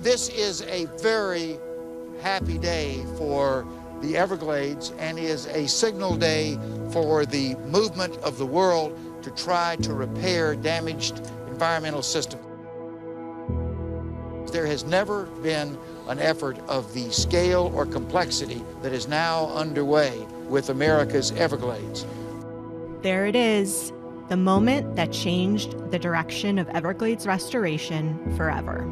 This is a very happy day for the Everglades and is a signal day for the movement of the world to try to repair damaged environmental systems. There has never been an effort of the scale or complexity that is now underway with America's Everglades. There it is, the moment that changed the direction of Everglades restoration forever.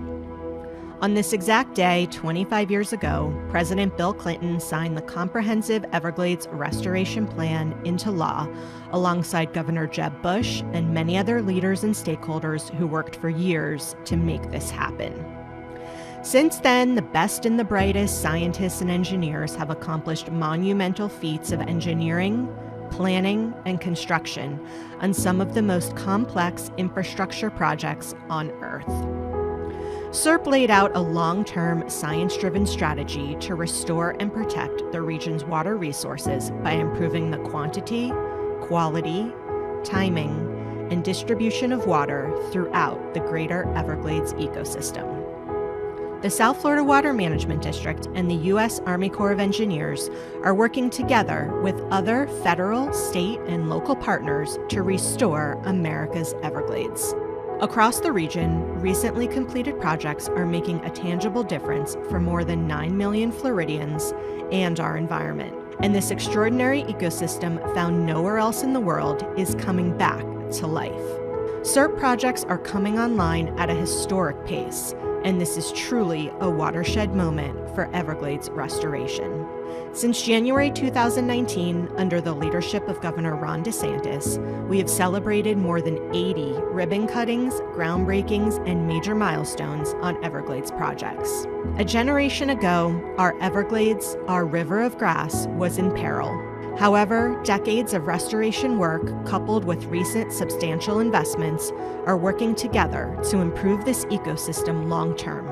On this exact day, 25 years ago, President Bill Clinton signed the Comprehensive Everglades Restoration Plan into law, alongside Governor Jeb Bush and many other leaders and stakeholders who worked for years to make this happen. Since then, the best and the brightest scientists and engineers have accomplished monumental feats of engineering, planning, and construction on some of the most complex infrastructure projects on Earth. CERP laid out a long-term, science-driven strategy to restore and protect the region's water resources by improving the quantity, quality, timing, and distribution of water throughout the greater Everglades ecosystem. The South Florida Water Management District and the U.S. Army Corps of Engineers are working together with other federal, state, and local partners to restore America's Everglades. Across the region, recently completed projects are making a tangible difference for more than 9 million Floridians and our environment. And this extraordinary ecosystem found nowhere else in the world is coming back to life. CERP projects are coming online at a historic pace, and this is truly a watershed moment for Everglades restoration. Since January 2019, under the leadership of Governor Ron DeSantis, we have celebrated more than 80 ribbon cuttings, groundbreakings, and major milestones on Everglades projects. A generation ago, our Everglades, our river of grass, was in peril. However, decades of restoration work, coupled with recent substantial investments, are working together to improve this ecosystem long-term.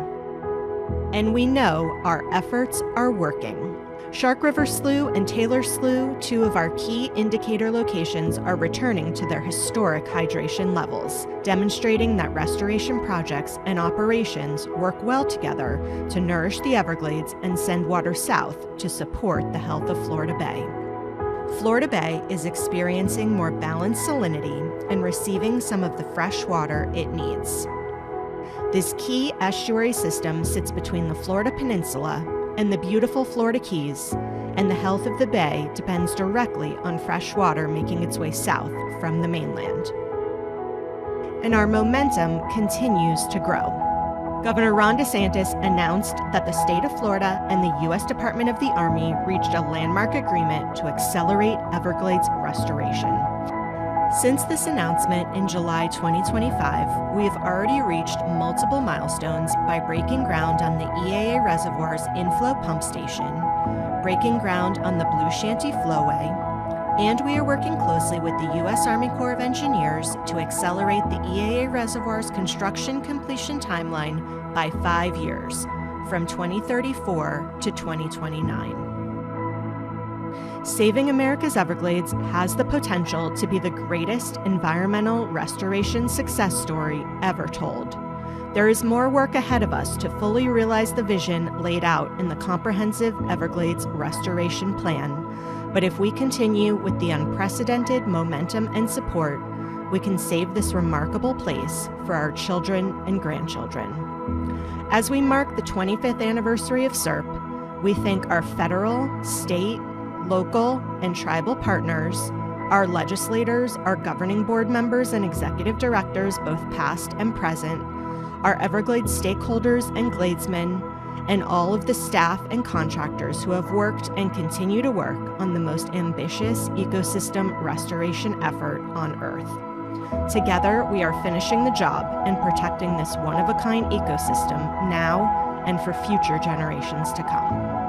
And we know our efforts are working. Shark River Slough and Taylor Slough, two of our key indicator locations, are returning to their historic hydration levels, demonstrating that restoration projects and operations work well together to nourish the Everglades and send water south to support the health of Florida Bay. Florida Bay is experiencing more balanced salinity and receiving some of the fresh water it needs. This key estuary system sits between the Florida Peninsula and the beautiful Florida Keys, and the health of the bay depends directly on fresh water making its way south from the mainland. And our momentum continues to grow. Governor Ron DeSantis announced that the state of Florida and the U.S. Department of the Army reached a landmark agreement to accelerate Everglades restoration. Since this announcement in July 2025, we have already reached multiple milestones by breaking ground on the EAA Reservoir's inflow pump station, breaking ground on the Blue Shanty Flowway, and we are working closely with the U.S. Army Corps of Engineers to accelerate the EAA Reservoir's construction completion timeline by 5 years, from 2034 to 2029. Saving America's Everglades has the potential to be the greatest environmental restoration success story ever told. There is more work ahead of us to fully realize the vision laid out in the Comprehensive Everglades Restoration Plan, but if we continue with the unprecedented momentum and support, we can save this remarkable place for our children and grandchildren. As we mark the 25th anniversary of CERP, we thank our federal, state, local, and tribal partners, our legislators, our governing board members and executive directors, both past and present, our Everglades stakeholders and gladesmen, and all of the staff and contractors who have worked and continue to work on the most ambitious ecosystem restoration effort on Earth. Together, we are finishing the job and protecting this one-of-a-kind ecosystem now and for future generations to come.